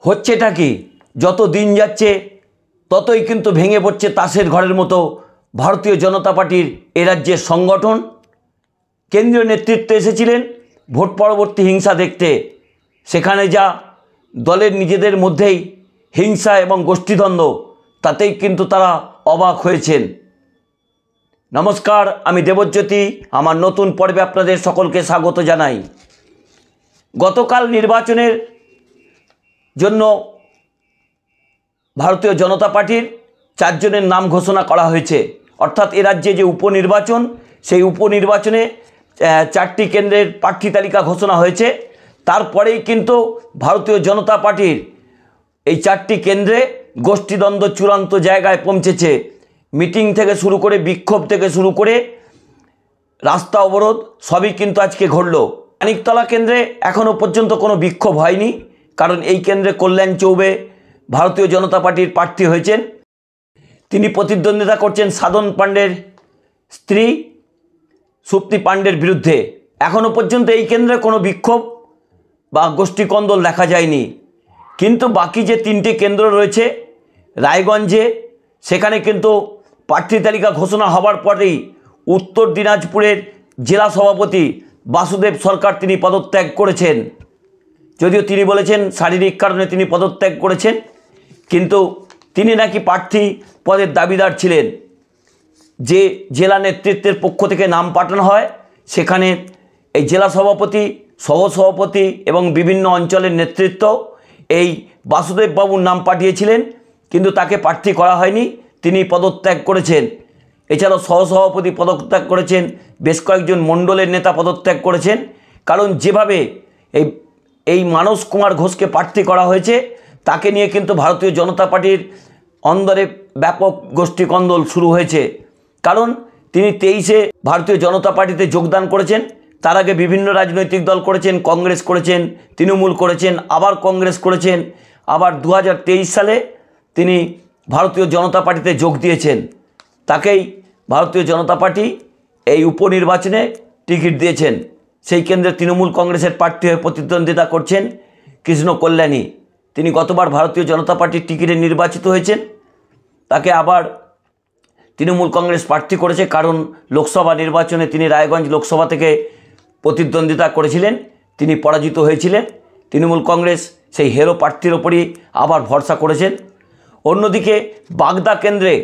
হচ্ছেটা কি, যত দিন যাচ্ছে ততই কিন্তু ভেঙে পড়ছে তাসের ঘরের মতো ভারতীয় জনতা পার্টির এ রাজ্যের সংগঠন। কেন্দ্রীয় নেতৃত্ব এসেছিলেন ভোট পরবর্তী হিংসা দেখতে, সেখানে যা দলের নিজেদের মধ্যেই হিংসা এবং গোষ্ঠীদ্বন্দ্ব, তাতেই কিন্তু তারা অবাক হয়েছেন। নমস্কার, আমি দেবজ্যোতি। আমার নতুন পর্বে আপনাদের সকলকে স্বাগত জানাই। গতকাল নির্বাচনের জন্য ভারতীয় জনতা পার্টির 4 জনের নাম ঘোষণা করা হয়েছে। অর্থাৎ এ রাজ্যে যে উপনির্বাচন, সেই উপনির্বাচনে 4টি কেন্দ্রের প্রার্থী তালিকা ঘোষণা হয়েছে। তারপরেই কিন্তু ভারতীয় জনতা পার্টির এই 4টি কেন্দ্রে গোষ্ঠীদ্বন্দ্ব চূড়ান্ত জায়গায় পৌঁছেছে। মিটিং থেকে শুরু করে, বিক্ষোভ থেকে শুরু করে রাস্তা অবরোধ সবই কিন্তু আজকে ঘটল। মানিকতলা কেন্দ্রে এখনও পর্যন্ত কোনো বিক্ষোভ হয়নি, কারণ এই কেন্দ্রে কল্যাণ চৌবে ভারতীয় জনতা পার্টির প্রার্থী হয়েছেন। তিনি প্রতিদ্বন্দ্বিতা করছেন সাধন পাণ্ডের স্ত্রী সুপ্তি পাণ্ডের বিরুদ্ধে। এখনও পর্যন্ত এই কেন্দ্রে কোনো বিক্ষোভ বা গোষ্ঠীকন্দল দেখা যায়নি। কিন্তু বাকি যে 3টি কেন্দ্র রয়েছে রায়গঞ্জে, সেখানে কিন্তু প্রার্থী তালিকা ঘোষণা হবার পরেই উত্তর দিনাজপুরের জেলা সভাপতি বাসুদেব সরকার তিনি পদত্যাগ করেছেন। যদিও তিনি বলেছেন শারীরিক কারণে তিনি পদত্যাগ করেছেন, কিন্তু তিনি নাকি প্রার্থী পদের দাবিদার ছিলেন। যে জেলা নেতৃত্বের পক্ষ থেকে নাম পাঠানো হয়, সেখানে এই জেলা সভাপতি, সহসভাপতি এবং বিভিন্ন অঞ্চলের নেতৃত্ব এই বাসুদেব বাবুর নাম পাঠিয়েছিলেন, কিন্তু তাকে প্রার্থী করা হয়নি, তিনি পদত্যাগ করেছেন। এছাড়াও সহসভাপতি পদত্যাগ করেছেন, বেশ কয়েকজন মণ্ডলের নেতা পদত্যাগ করেছেন। কারণ যেভাবে এই মানস কুমার ঘোষকে প্রার্থী করা হয়েছে, তাকে নিয়ে কিন্তু ভারতীয় জনতা পার্টির অন্দরে ব্যাপক গোষ্ঠীকন্দল শুরু হয়েছে। কারণ তিনি 23-এ ভারতীয় জনতা পার্টিতে যোগদান করেছেন। তার আগে বিভিন্ন রাজনৈতিক দল করেছেন, কংগ্রেস করেছেন, তৃণমূল করেছেন, আবার কংগ্রেস করেছেন, আবার 2023 সালে তিনি ভারতীয় জনতা পার্টিতে যোগ দিয়েছেন। তাকেই ভারতীয় জনতা পার্টি এই উপনির্বাচনে টিকিট দিয়েছেন। সেই কেন্দ্রে তৃণমূল কংগ্রেসের প্রার্থী হয়ে প্রতিদ্বন্দ্বিতা করছেন কৃষ্ণ কল্যাণী। তিনি গতবার ভারতীয় জনতা পার্টির টিকিটে নির্বাচিত হয়েছেন, তাকে আবার তৃণমূল কংগ্রেস প্রার্থী করেছে। কারণ লোকসভা নির্বাচনে তিনি রায়গঞ্জ লোকসভা থেকে প্রতিদ্বন্দ্বিতা করেছিলেন, তিনি পরাজিত হয়েছিলেন। তৃণমূল কংগ্রেস সেই হেরো প্রার্থীর ওপরই আবার ভরসা করেছেন। অন্যদিকে বাগদা কেন্দ্রে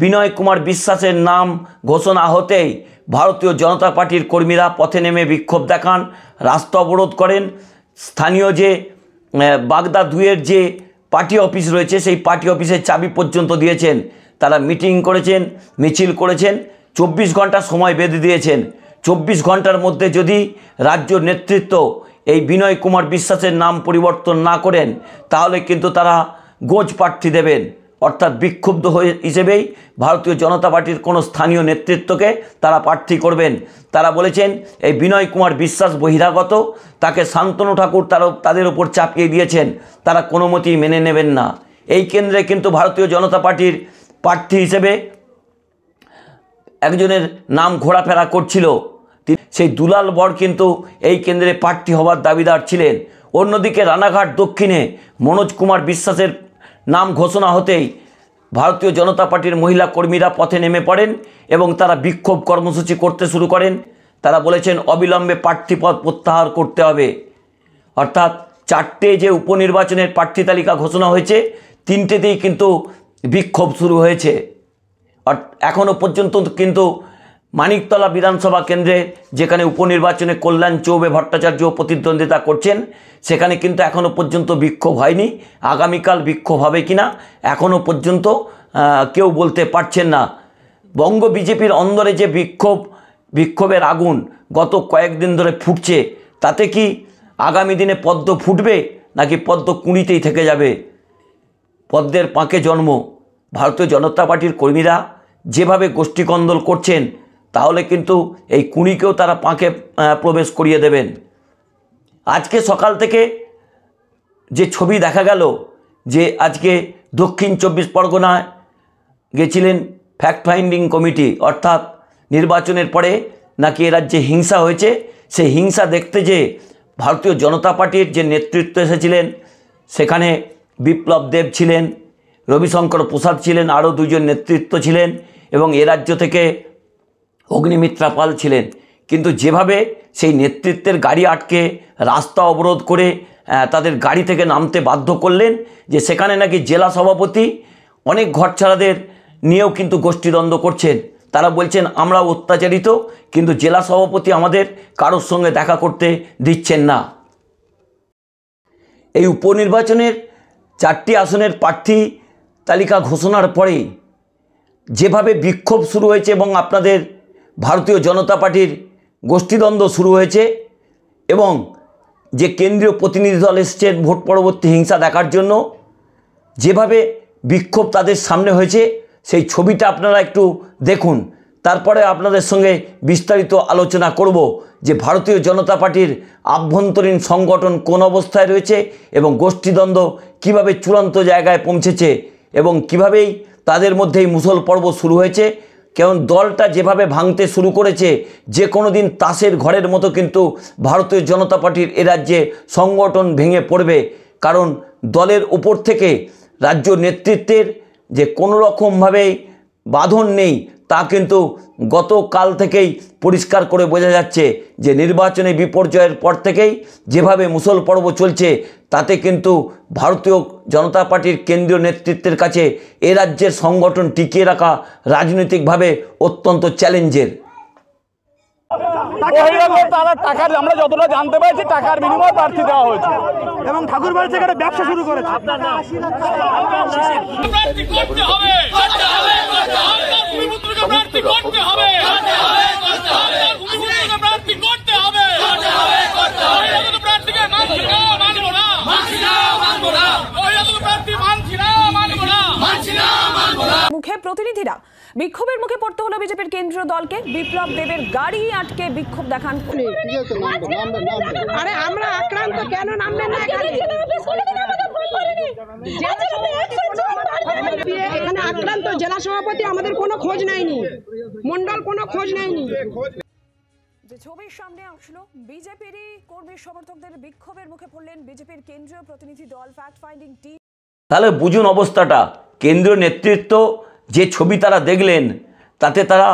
বিনয় কুমার বিশ্বাসের নাম ঘোষণা হতেই ভারতীয় জনতা পার্টির কর্মীরা পথে নেমে বিক্ষোভ দেখান, রাস্তা অবরোধ করেন। স্থানীয় যে বাগদা 2-এর যে পার্টি অফিস রয়েছে, সেই পার্টি অফিসের চাবি পর্যন্ত দিয়েছেন। তারা মিটিং করেছেন, মিছিল করেছেন, 24 ঘন্টা সময় বেঁধে দিয়েছেন। 24 ঘন্টার মধ্যে যদি রাজ্য নেতৃত্ব এই বিনয় কুমার বিশ্বাসের নাম পরিবর্তন না করেন, তাহলে কিন্তু তারা গোজ প্রার্থী দেবেন। অর্থাৎ বিক্ষুব্ধ হয়ে হিসেবেই ভারতীয় জনতা পার্টির কোনো স্থানীয় নেতৃত্বকে তারা প্রার্থী করবেন। তারা বলেছেন এই বিনয় কুমার বিশ্বাস বহিরাগত, তাকে শান্তনু ঠাকুর তাদের ওপর চাপিয়ে দিয়েছেন, তারা কোনো মতেই মেনে নেবেন না। এই কেন্দ্রে কিন্তু ভারতীয় জনতা পার্টির প্রার্থী হিসেবে একজনের নাম ঘোরাফেরা করছিল, সেই দুলাল বর কিন্তু এই কেন্দ্রে প্রার্থী হওয়ার দাবিদার ছিলেন। অন্যদিকে রানাঘাট দক্ষিণে মনোজ কুমার বিশ্বাসের নাম ঘোষণা হতেই ভারতীয় জনতা পার্টির মহিলা কর্মীরা পথে নেমে পড়েন এবং তারা বিক্ষোভ কর্মসূচি করতে শুরু করেন। তারা বলেছেন অবিলম্বে প্রার্থীপদ প্রত্যাহার করতে হবে। অর্থাৎ 4টে যে উপনির্বাচনের প্রার্থী তালিকা ঘোষণা হয়েছে, 3টেতেই কিন্তু বিক্ষোভ শুরু হয়েছে। এখনও পর্যন্ত কিন্তু মানিকতলা বিধানসভা কেন্দ্রে, যেখানে উপনির্বাচনে কল্যাণ চৌবে ভট্টাচার্য প্রতিদ্বন্দ্বিতা করছেন, সেখানে কিন্তু এখনও পর্যন্ত বিক্ষোভ হয়নি। আগামীকাল বিক্ষোভ হবে কিনা এখনও পর্যন্ত কেউ বলতে পারছেন না। বঙ্গ বিজেপির অন্দরে যে বিক্ষোভের আগুন গত কয়েকদিন ধরে ফুটছে, তাতে কি আগামী দিনে পদ্ম ফুটবে নাকি পদ্ম কুঁড়িতেই থেকে যাবে? পদ্মের পাঁকে জন্ম। ভারতীয় জনতা পার্টির কর্মীরা যেভাবে গোষ্ঠীকন্দল করছেন, তাহলে কিন্তু এই কুঁড়িকেও তারা পাঁকে প্রবেশ করিয়ে দেবেন। আজকে সকাল থেকে যে ছবি দেখা গেল, যে আজকে দক্ষিণ 24 পরগনায় গেছিলেন ফ্যাক্ট ফাইন্ডিং কমিটি, অর্থাৎ নির্বাচনের পরে নাকি এ রাজ্যে হিংসা হয়েছে, সেই হিংসা দেখতে যে ভারতীয় জনতা পার্টির যে নেতৃত্ব এসেছিলেন, সেখানে বিপ্লব দেব ছিলেন, রবিশঙ্কর প্রসাদ ছিলেন, আরও দুজন নেতৃত্ব ছিলেন এবং এ রাজ্য থেকে অগ্নিমিত্রা পাল ছিলেন। কিন্তু যেভাবে সেই নেতৃত্বের গাড়ি আটকে রাস্তা অবরোধ করে তাদের গাড়ি থেকে নামতে বাধ্য করলেন, যে সেখানে নাকি জেলা সভাপতি অনেক ঘরছাড়াদের নিয়েও কিন্তু গোষ্ঠীদ্বন্দ্ব করছেন। তারা বলছেন আমরা অত্যাচারিত, কিন্তু জেলা সভাপতি আমাদের কারোর সঙ্গে দেখা করতে দিচ্ছেন না। এই উপনির্বাচনের 4টি আসনের প্রার্থী তালিকা ঘোষণার পরে যেভাবে বিক্ষোভ শুরু হয়েছে এবং আপনাদের ভারতীয় জনতা পার্টির গোষ্ঠীদ্বন্দ্ব শুরু হয়েছে এবং যে কেন্দ্রীয় প্রতিনিধি দল এসছেন ভোট পরবর্তী হিংসা দেখার জন্য, যেভাবে বিক্ষোভ তাদের সামনে হয়েছে সেই ছবিটা আপনারা একটু দেখুন। তারপরে আপনাদের সঙ্গে বিস্তারিত আলোচনা করব যে ভারতীয় জনতা পার্টির আভ্যন্তরীণ সংগঠন কোন অবস্থায় রয়েছে এবং গোষ্ঠীদ্বন্দ্ব কিভাবে চূড়ান্ত জায়গায় পৌঁছেছে এবং কিভাবেই তাদের মধ্যেই মুসল পর্ব শুরু হয়েছে। কারণ দলটা যেভাবে ভাঙতে শুরু করেছে, যে কোনো দিন তাসের ঘরের মতো কিন্তু ভারতীয় জনতা পার্টির এ রাজ্যে সংগঠন ভেঙে পড়বে। কারণ দলের উপর থেকে রাজ্য নেতৃত্বের যে কোনো রকমভাবেই বাঁধন নেই, তা কিন্তু গতকাল থেকেই পরিষ্কার করে বোঝা যাচ্ছে যে নির্বাচনে বিপর্যয়ের পর থেকেই যেভাবে মুসল পর্ব চলছে, তাতে কিন্তু ভারতীয় জনতা পার্টির কেন্দ্রীয় নেতৃত্বের কাছে এ রাজ্যের সংগঠন টিকিয়ে রাখা রাজনৈতিকভাবে অত্যন্ত চ্যালেঞ্জের। তারা টাকার, আমরা যতটা জানতে পারছি টাকার বিনিময়ে প্রার্থী দেওয়া হয়েছে এবং ঠাকুরবাড়ি থেকে একটা ব্যবসা শুরু করেছে। মুখে প্রতিনিধিরা বিক্ষোভের মুখে পড়তে হলো বিজেপির কেন্দ্রীয় দলকে। বিপ্লব দেবের গাড়ি আটকে বিক্ষোভ দেখান। আরে আমরা আক্রান্ত কেন নামবেন না? এখানে আক্রান্ত জেলা সভাপতি আমাদের কোনো খোঁজ নেয়নি, মন্ডল কোনো খোঁজ নেয়নি। যে ছবির সামনে আসলো বিজেপিরই কর্মী সমর্থকদের বিক্ষোভের মুখে পড়লেন বিজেপির কেন্দ্রীয় প্রতিনিধি দল ফ্যাক্ট ফাইন্ডিং টিম। তাহলে বুঝুন অবস্থাটা। কেন্দ্রীয় নেতৃত্ব যে ছবি তারা দেখলেন, তাতে তারা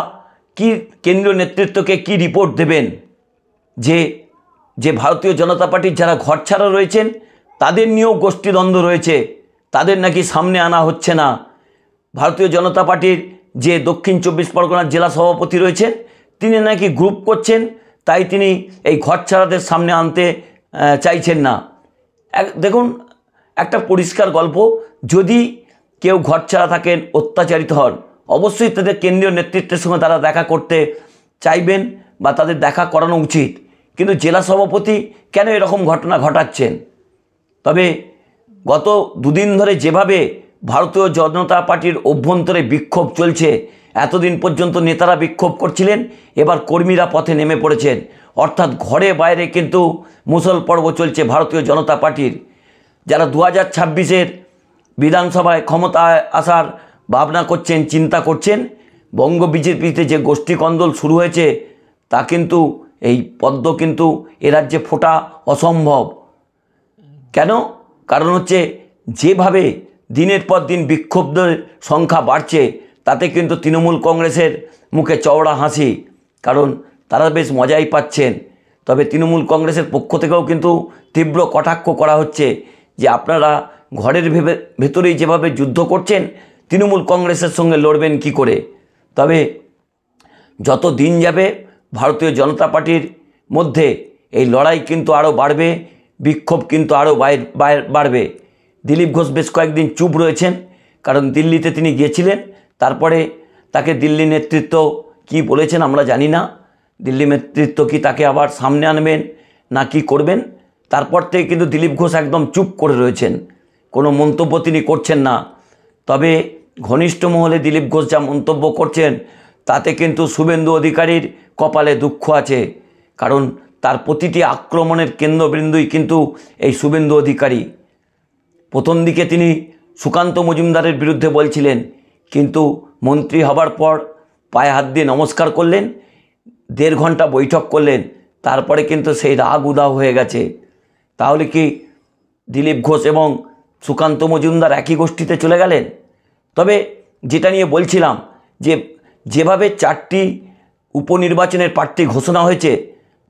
কি কেন্দ্রীয় নেতৃত্বকে কি রিপোর্ট দেবেন যে যে ভারতীয় জনতা পার্টির যারা ঘরছাড়া রয়েছেন তাদের নিয়েও গোষ্ঠীদ্বন্দ্ব রয়েছে, তাদের নাকি সামনে আনা হচ্ছে না। ভারতীয় জনতা পার্টির যে দক্ষিণ 24 পরগনার জেলা সভাপতি রয়েছেন, তিনি নাকি গ্রুপ করছেন, তাই তিনি এই ঘরছাড়াদের সামনে আনতে চাইছেন না। দেখুন একটা পরিষ্কার গল্প, যদি কেউ ঘরছাড়া থাকেন, অত্যাচারিত হন, অবশ্যই তাদের কেন্দ্রীয় নেতৃত্বের সঙ্গে তারা দেখা করতে চাইবেন বা তাদের দেখা করানো উচিত। কিন্তু জেলা সভাপতি কেন এরকম ঘটনা ঘটাচ্ছেন? তবে গত দুদিন ধরে যেভাবে ভারতীয় জনতা পার্টির অভ্যন্তরে বিক্ষোভ চলছে, এতদিন পর্যন্ত নেতারা বিক্ষোভ করছিলেন, এবার কর্মীরা পথে নেমে পড়েছেন। অর্থাৎ ঘরে বাইরে কিন্তু মুসল পর্ব চলছে ভারতীয় জনতা পার্টির। যারা 2026-এর বিধানসভায় ক্ষমতায় আসার ভাবনা করছেন, চিন্তা করছেন, বঙ্গ বিজেপিতে যে গোষ্ঠী কন্দল শুরু হয়েছে, তা কিন্তু এই পদ্ম কিন্তু এ রাজ্যে ফোটা অসম্ভব। কেন? কারণ হচ্ছে যেভাবে দিনের পর দিন বিক্ষোভদের সংখ্যা বাড়ছে, তাতে কিন্তু তৃণমূল কংগ্রেসের মুখে চওড়া হাসি, কারণ তারা বেশ মজাই পাচ্ছেন। তবে তৃণমূল কংগ্রেসের পক্ষ থেকেও কিন্তু তীব্র কটাক্ষ করা হচ্ছে যে আপনারা ঘরের ভেতরেই যেভাবে যুদ্ধ করছেন, তৃণমূল কংগ্রেসের সঙ্গে লড়বেন কি করে? তবে যত দিন যাবে ভারতীয় জনতা পার্টির মধ্যে এই লড়াই কিন্তু আরও বাড়বে, বিক্ষোভ কিন্তু আরও বাড়বে। দিলীপ ঘোষ বেশ কয়েকদিন চুপ রয়েছেন, কারণ দিল্লিতে তিনি গিয়েছিলেন। তারপরে তাকে দিল্লি নেতৃত্ব কি বলেছেন আমরা জানি না। দিল্লি নেতৃত্ব কি তাকে আবার সামনে আনবেন না কি করবেন? তারপর থেকে কিন্তু দিলীপ ঘোষ একদম চুপ করে রয়েছেন, কোনো মন্তব্য তিনি করছেন না। তবে ঘনিষ্ঠ মহলে দিলীপ ঘোষ যা মন্তব্য করছেন, তাতে কিন্তু শুভেন্দু অধিকারীর কপালে দুঃখ আছে, কারণ তার প্রতিটি আক্রমণের কেন্দ্রবিন্দুই কিন্তু এই শুভেন্দু অধিকারী। প্রথম দিকে তিনি সুকান্ত মজুমদারের বিরুদ্ধে বলছিলেন, কিন্তু মন্ত্রী হবার পর পায়ে হাত দিয়ে নমস্কার করলেন, 1.5 ঘন্টা বৈঠক করলেন, তারপরে কিন্তু সেই রাগ উদাও হয়ে গেছে। তাহলে কি দিলীপ ঘোষ এবং সুকান্ত মজুমদার একই গোষ্ঠীতে চলে গেলেন। তবে যেটা নিয়ে বলছিলাম যে যেভাবে 4টি উপনির্বাচনের প্রার্থী ঘোষণা হয়েছে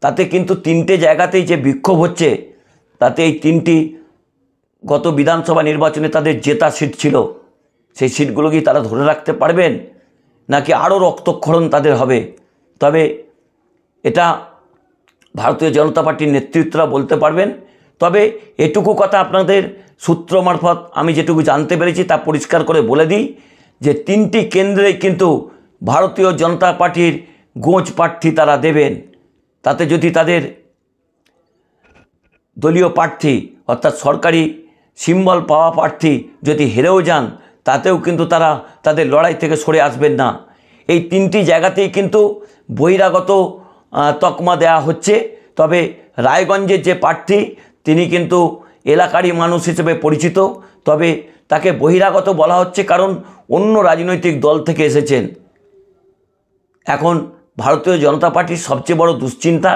তাতে কিন্তু 3টে জায়গাতেই যে বিক্ষোভ হচ্ছে, তাতে এই 3টি গত বিধানসভা নির্বাচনে তাদের জেতা সিট ছিল, সেই সিটগুলো কি তারা ধরে রাখতে পারবেন নাকি আরও রক্তক্ষরণ তাদের হবে? তবে এটা ভারতীয় জনতা পার্টির নেতৃত্বরা বলতে পারবেন। তবে এটুকু কথা আপনাদের সূত্র মারফত আমি যেটুকু জানতে পেরেছি তা পরিষ্কার করে বলে দিই যে 3টি কেন্দ্রেই কিন্তু ভারতীয় জনতা পার্টির গোঁজ প্রার্থী তারা দেবেন। তাতে যদি তাদের দলীয় প্রার্থী অর্থাৎ সরকারি সিম্বল পাওয়া প্রার্থী যদি হেরেও যান, তাতেও কিন্তু তারা তাদের লড়াই থেকে সরে আসবেন না। এই 3টি জায়গাতেই কিন্তু বহিরাগত তকমা দেওয়া হচ্ছে। তবে রায়গঞ্জের যে প্রার্থী তিনি কিন্তু এলাকারই মানুষ হিসেবে পরিচিত, তবে তাকে বহিরাগত বলা হচ্ছে কারণ অন্য রাজনৈতিক দল থেকে এসেছেন। এখন ভারতীয় জনতা পার্টির সবচেয়ে বড় দুশ্চিন্তা,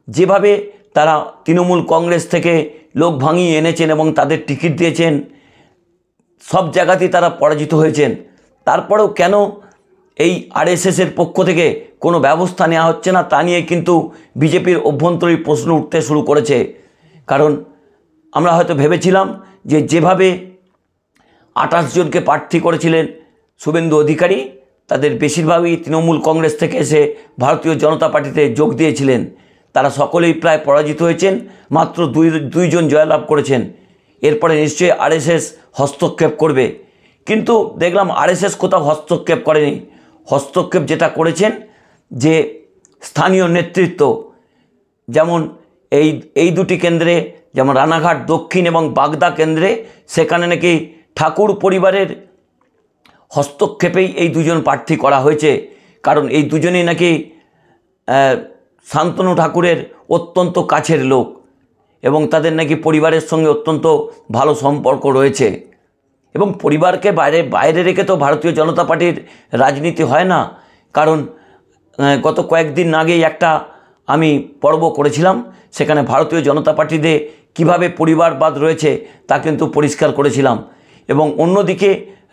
যেভাবে তারা তৃণমূল কংগ্রেস থেকে লোক ভাঙিয়ে এনেছেন এবং তাদের টিকিট দিয়েছেন, সব জায়গাতেই তারা পরাজিত হয়েছেন। তারপরেও কেন এই আরএসএসের পক্ষ থেকে কোনো ব্যবস্থা নেওয়া হচ্ছে না তা নিয়ে কিন্তু বিজেপির অভ্যন্তরীণ প্রশ্ন উঠতে শুরু করেছে। কারণ আমরা হয়তো ভেবেছিলাম যে যেভাবে 28 জনকে প্রার্থী করেছিলেন শুভেন্দু অধিকারী, তাদের বেশিরভাগই তৃণমূল কংগ্রেস থেকে এসে ভারতীয় জনতা পার্টিতে যোগ দিয়েছিলেন, তারা সকলেই প্রায় পরাজিত হয়েছেন, মাত্র দুইজন জয়লাভ করেছেন। এরপরে নিশ্চয়ই আরএসএস হস্তক্ষেপ করবে, কিন্তু দেখলাম আরএসএস কোথাও হস্তক্ষেপ করেনি। হস্তক্ষেপ যেটা করেছেন যে স্থানীয় নেতৃত্ব, যেমন এই দুটি কেন্দ্রে, যেমন রানাঘাট দক্ষিণ এবং বাগদা কেন্দ্রে, সেখানে নাকি ঠাকুর পরিবারের হস্তক্ষেপেই এই দুজন প্রার্থী করা হয়েছে। কারণ এই দুজনেই নাকি শান্তনু ঠাকুরের অত্যন্ত কাছের লোক এবং তাদের নাকি পরিবারের সঙ্গে অত্যন্ত ভালো সম্পর্ক রয়েছে। এবং পরিবারকে বাইরে রেখে তো ভারতীয় জনতা পার্টির রাজনীতি হয় না। কারণ গত কয়েকদিন আগেই একটা আমি পর্ব করেছিলাম, সেখানে ভারতীয় জনতা পার্টিতে কিভাবে পরিবারবাদ রয়েছে তা কিন্তু পরিষ্কার করেছিলাম। এবং অন্যদিকে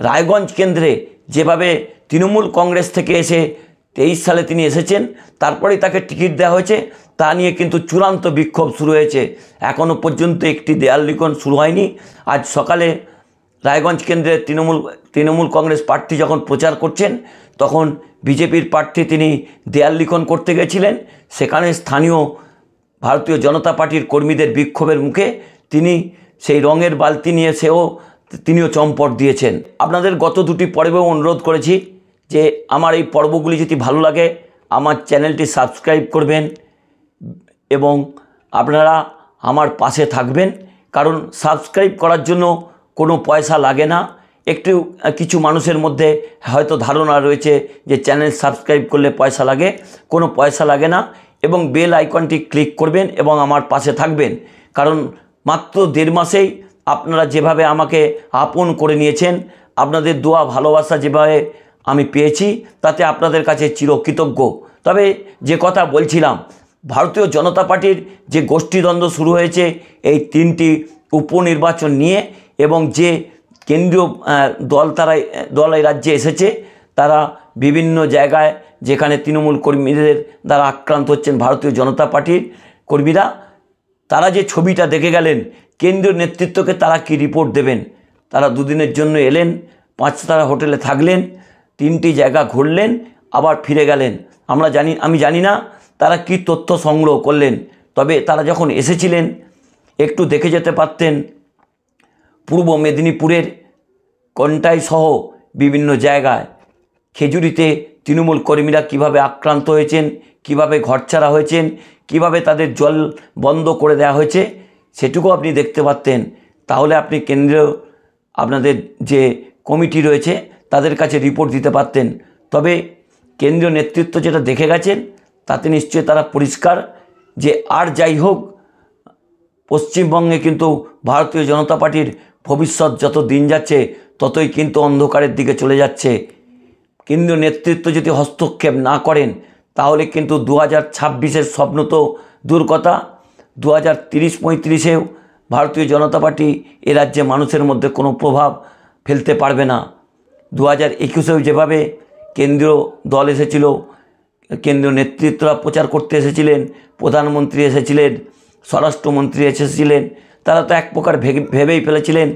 রায়গঞ্জ কেন্দ্রে যেভাবে তৃণমূল কংগ্রেস থেকে এসে 23 সালে তিনি এসেছেন, তারপরেই তাকে টিকিট দেওয়া হয়েছে, তা নিয়ে কিন্তু চূড়ান্ত বিক্ষোভ শুরু হয়েছে। এখনও পর্যন্ত একটি দেয়াল লিখন শুরু হয়নি। আজ সকালে রায়গঞ্জ কেন্দ্রে তৃণমূল কংগ্রেস প্রার্থী যখন প্রচার করছেন, তখন বিজেপির প্রার্থী তিনি দেয়াল লিখন করতে গেছিলেন। সেখানে স্থানীয় ভারতীয় জনতা পার্টির কর্মীদের বিক্ষোভের মুখে তিনি সেই রঙের বালতি নিয়ে তিনিও চম্পট দিয়েছেন। আপনাদের গত দুটি পর্বেও অনুরোধ করেছি যে আমার এই পর্বগুলি যদি ভালো লাগে আমার চ্যানেলটি সাবস্ক্রাইব করবেন এবং আপনারা আমার পাশে থাকবেন। কারণ সাবস্ক্রাইব করার জন্য কোনো পয়সা লাগে না। কিছু মানুষের মধ্যে হয়তো ধারণা রয়েছে যে চ্যানেল সাবস্ক্রাইব করলে পয়সা লাগে, কোনো পয়সা লাগে না। এবং বেল আইকনটি ক্লিক করবেন এবং আমার পাশে থাকবেন। কারণ মাত্র 1.5 মাসেই আপনারা যেভাবে আমাকে আপন করে নিয়েছেন, আপনাদের দোয়া ভালোবাসা যেভাবে আমি পেয়েছি, তাতে আপনাদের কাছে চিরকৃতজ্ঞ। তবে যে কথা বলছিলাম, ভারতীয় জনতা পার্টির যে গোষ্ঠীদ্বন্দ্ব শুরু হয়েছে এই 3টি উপনির্বাচন নিয়ে, এবং যে কেন্দ্রীয় দল এই রাজ্যে এসেছে, তারা বিভিন্ন জায়গায় যেখানে তৃণমূল কর্মীদের দ্বারা আক্রান্ত হচ্ছেন ভারতীয় জনতা পার্টির কর্মীরা, তারা যে ছবিটা দেখে গেলেন, কেন্দ্রীয় নেতৃত্বকে তারা কি রিপোর্ট দেবেন? তারা 2 দিনের জন্য এলেন, 5 তারা হোটেলে থাকলেন, 3টি জায়গা ঘুরলেন, আবার ফিরে গেলেন। আমি জানি না তারা কি তথ্য সংগ্রহ করলেন। তবে তারা যখন এসেছিলেন একটু দেখে যেতে পারতেন পূর্ব মেদিনীপুরের কন্টাই সহ বিভিন্ন জায়গায় খেজুরিতে তৃণমূল কর্মীরা কিভাবে আক্রান্ত হয়েছেন, কিভাবে ঘরছাড়া হয়েছেন, কিভাবে তাদের জল বন্ধ করে দেওয়া হয়েছে, সেটুকু আপনি দেখতে পারতেন। তাহলে আপনি কেন্দ্রীয় আপনাদের যে কমিটি রয়েছে তাদের কাছে রিপোর্ট দিতে পারতেন। তবে কেন্দ্রীয় নেতৃত্ব যেটা দেখে গেছেন তাতে নিশ্চয়ই তারা পরিষ্কার যে আর যাই হোক, পশ্চিমবঙ্গে কিন্তু ভারতীয় জনতা পার্টির ভবিষ্যৎ যত দিন যাচ্ছে ততই কিন্তু অন্ধকারের দিকে চলে যাচ্ছে। কেন্দ্রীয় নেতৃত্ব যদি হস্তক্ষেপ না করেন তাহলে কিন্তু 2026-এর স্বপ্ন তো দূর কথা, 2030-35-এও ভারতীয় জনতা পার্টি এ রাজ্যে মানুষের মধ্যে কোনো প্রভাব ফেলতে পারবে না। 2021-এও যেভাবে কেন্দ্রীয় দল এসেছিল, কেন্দ্রীয় নেতৃত্বরা প্রচার করতে এসেছিলেন, প্রধানমন্ত্রী এসেছিলেন, স্বরাষ্ট্রমন্ত্রী এসেছিলেন, তারা তো এক প্রকার ভেবেই ফেলেছিলেন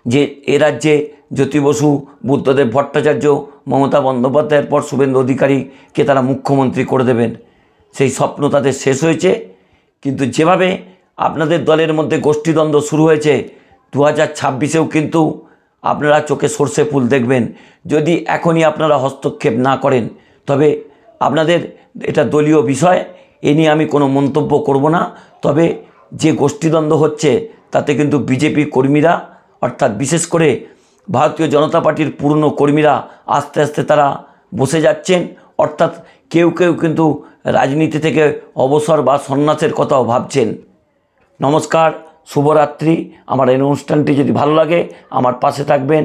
যে এ রাজ্যে জ্যোতি বসু, বুদ্ধদেব ভট্টাচার্য, মমতা বন্দ্যোপাধ্যায়ের পর শুভেন্দু অধিকারীকে তারা মুখ্যমন্ত্রী করে দেবেন। সেই স্বপ্ন তাদের শেষ হয়েছে। কিন্তু যেভাবে আপনাদের দলের মধ্যে গোষ্ঠীদ্বন্দ্ব শুরু হয়েছে, 2026-এও কিন্তু আপনারা চোখে সর্ষে ফুল দেখবেন যদি এখনই আপনারা হস্তক্ষেপ না করেন। তবে আপনাদের এটা দলীয় বিষয়, এ নিয়ে আমি কোনো মন্তব্য করব না। তবে যে গোষ্ঠীদ্বন্দ্ব হচ্ছে তাতে কিন্তু বিজেপি কর্মীরা, অর্থাৎ বিশেষ করে ভারতীয় জনতা পার্টির পুরনো কর্মীরা আস্তে আস্তে তারা বসে যাচ্ছেন। অর্থাৎ কেউ কেউ কিন্তু রাজনীতি থেকে অবসর বা সন্ন্যাসের কথাও ভাবছেন। নমস্কার, শুভরাত্রি। আমার এই অনুষ্ঠানটি যদি ভালো লাগে আমার পাশে থাকবেন।